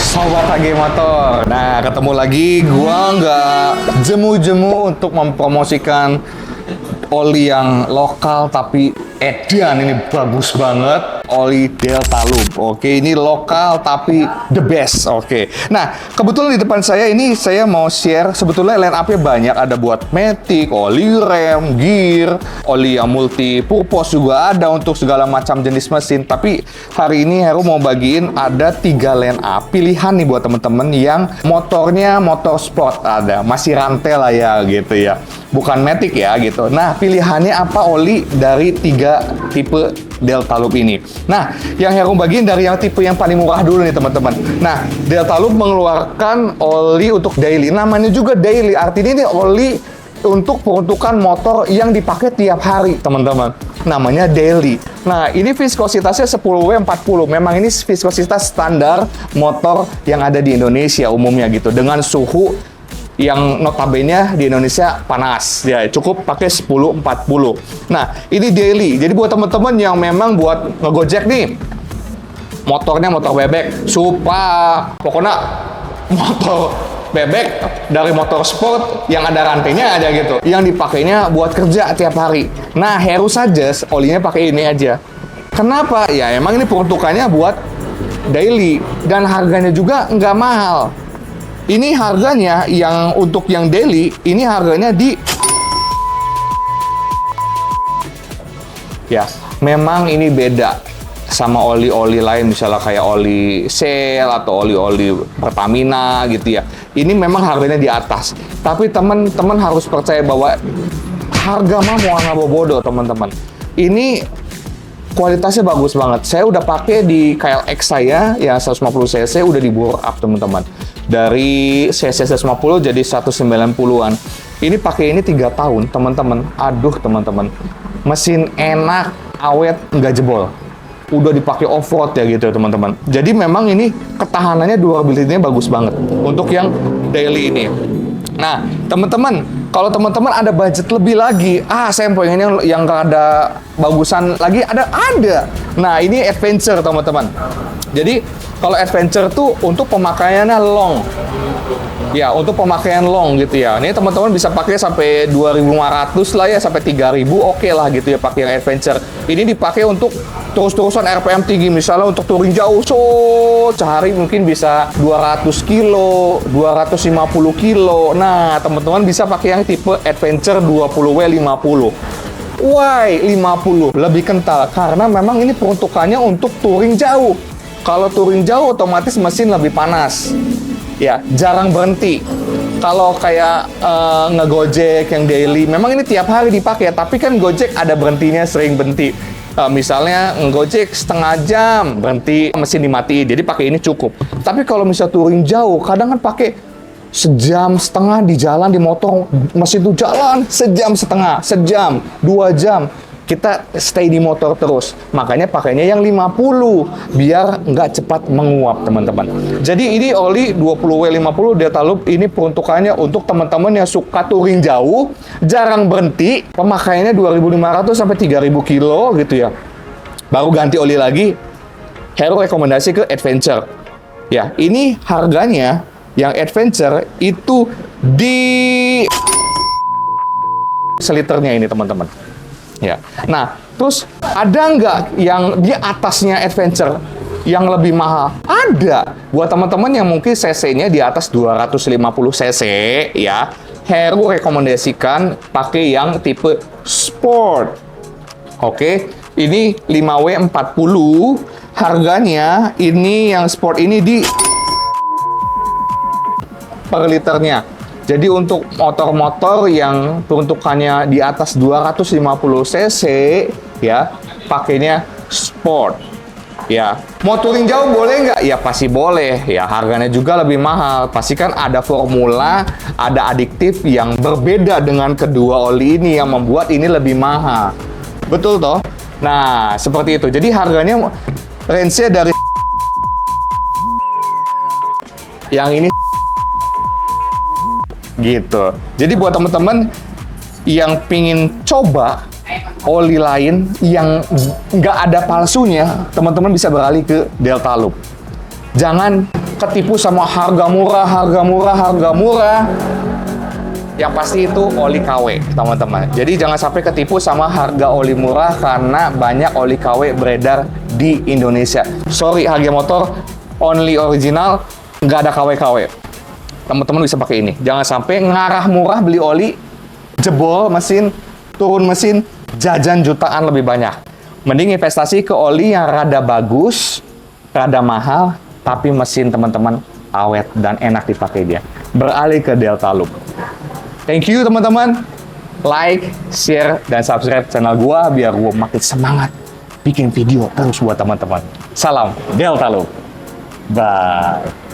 Sobat HG Motor. Nah, ketemu lagi. Gua nggak jemu-jemu untuk mempromosikan oli yang lokal tapi edan. Ini bagus banget. Oli Deltalub. Oke, ini lokal tapi the best. Oke. Nah, kebetulan di depan saya ini saya mau share sebetulnya line up-nya banyak. Ada buat matic, oli rem, gear, oli yang multi purpose juga ada untuk segala macam jenis mesin. Tapi hari ini Heru mau bagiin ada 3 line up pilihan nih buat temen-temen yang motornya motor sport ada. Masih rantai lah ya gitu ya. Bukan matic ya gitu. Nah, pilihannya apa oli dari 3 tipe Deltalub ini. Nah, yang Heru bagiin dari yang tipe yang paling murah dulu nih teman-teman. Nah, Deltalub mengeluarkan oli untuk daily. Namanya juga daily, artinya ini oli untuk peruntukan motor yang dipakai tiap hari, teman-teman. Namanya daily. Nah, ini viskositasnya 10W40. Memang ini viskositas standar motor yang ada di Indonesia umumnya gitu. Dengan suhu yang notabene di Indonesia panas ya, cukup pakai 1040. Nah, ini daily. Jadi buat teman-teman yang memang buat ngegojek nih, motornya motor bebek, pokoknya motor bebek dari motor sport yang ada rantainya aja gitu, yang dipakainya buat kerja tiap hari. Nah, Heru suggest olinya pakai ini aja. Kenapa? Ya emang ini peruntukannya buat daily dan harganya juga nggak mahal. Ini harganya yang untuk yang daily, ini harganya di ya, memang ini beda sama oli-oli lain misalnya kayak oli Shell atau oli-oli Pertamina gitu ya. Ini memang harganya di atas. Tapi teman-teman harus percaya bahwa harga mah mau bodoh teman-teman. Ini kualitasnya bagus banget. Saya udah pakai di KLX saya ya 150 cc udah di bore up teman-teman. Dari cc 150 jadi 190-an. Ini pakai ini 3 tahun teman-teman. Aduh teman-teman. Mesin enak, awet, nggak jebol. Udah dipakai off-road ya gitu teman-teman. Jadi memang ini ketahanannya, durability-nya bagus banget untuk yang daily ini. Nah, teman-teman, kalau teman-teman ada budget lebih lagi, saya pengennya yang rada bagusan lagi ada. Nah, ini adventure teman-teman. Jadi kalau adventure tuh untuk pemakaiannya long. Ya, untuk pemakaian long gitu ya. Ini teman-teman bisa pakai sampai 2.500 lah ya, sampai 3.000 oke lah gitu ya pakai yang adventure. Ini dipakai untuk terus-terusan RPM tinggi, misalnya untuk touring jauh, sehari mungkin bisa 200 kilo, 250 kilo. Nah, teman-teman bisa pakai yang tipe adventure 20W50. Why 50? Lebih kental karena memang ini peruntukannya untuk touring jauh. Kalau touring jauh otomatis mesin lebih panas. Ya, jarang berhenti. Kalau kayak ngegojek yang daily, memang ini tiap hari dipakai, tapi kan Gojek ada berhentinya, sering berhenti. Misalnya ngegojek setengah jam, berhenti, mesin dimatiin, jadi pakai ini cukup. Tapi kalau misalnya touring jauh, kadang kan pakai sejam setengah di jalan, di motor, mesin itu jalan sejam setengah, sejam, 2 jam. Kita stay di motor terus, makanya pakainya yang 50 biar nggak cepat menguap teman-teman. Jadi ini oli 20W50 Deltalub ini peruntukannya untuk teman-teman yang suka touring jauh, jarang berhenti, pemakaiannya 2.500 sampai 3.000 kilo gitu ya. Baru ganti oli lagi, Heru rekomendasi ke adventure. Ya, ini harganya yang adventure itu di seliternya ini teman-teman. Ya, nah terus ada nggak yang di atasnya adventure yang lebih mahal? Ada. Buat teman-teman yang mungkin cc-nya di atas 250 cc ya, Heru rekomendasikan pakai yang tipe sport. Oke, ini 5W40. Harganya ini yang sport ini di per liternya. Jadi untuk motor-motor yang peruntukannya di atas 250 cc ya, pakainya sport. Ya, mau touring jauh boleh nggak? Ya pasti boleh. Ya, harganya juga lebih mahal. Pasti kan ada formula, ada adiktif yang berbeda dengan kedua oli ini yang membuat ini lebih mahal. Betul toh? Nah, seperti itu. Jadi harganya range-nya dari yang ini gitu. Jadi buat teman-teman yang pingin coba oli lain yang nggak ada palsunya, teman-teman bisa beralih ke Deltalub. Jangan ketipu sama harga murah, yang pasti itu oli KW, teman-teman. Jadi jangan sampai ketipu sama harga oli murah karena banyak oli KW beredar di Indonesia. Sorry, harga motor only original, nggak ada KW-KW. Teman-teman bisa pakai ini. Jangan sampai ngarah murah beli oli, jebol mesin, turun mesin, jajan jutaan lebih banyak. Mending investasi ke oli yang rada bagus, rada mahal, tapi mesin teman-teman awet dan enak dipakai dia. Beralih ke Delta Loop. Thank you teman-teman. Like, share, dan subscribe channel gua biar gua makin semangat bikin video terus buat teman-teman. Salam Delta Loop. Bye.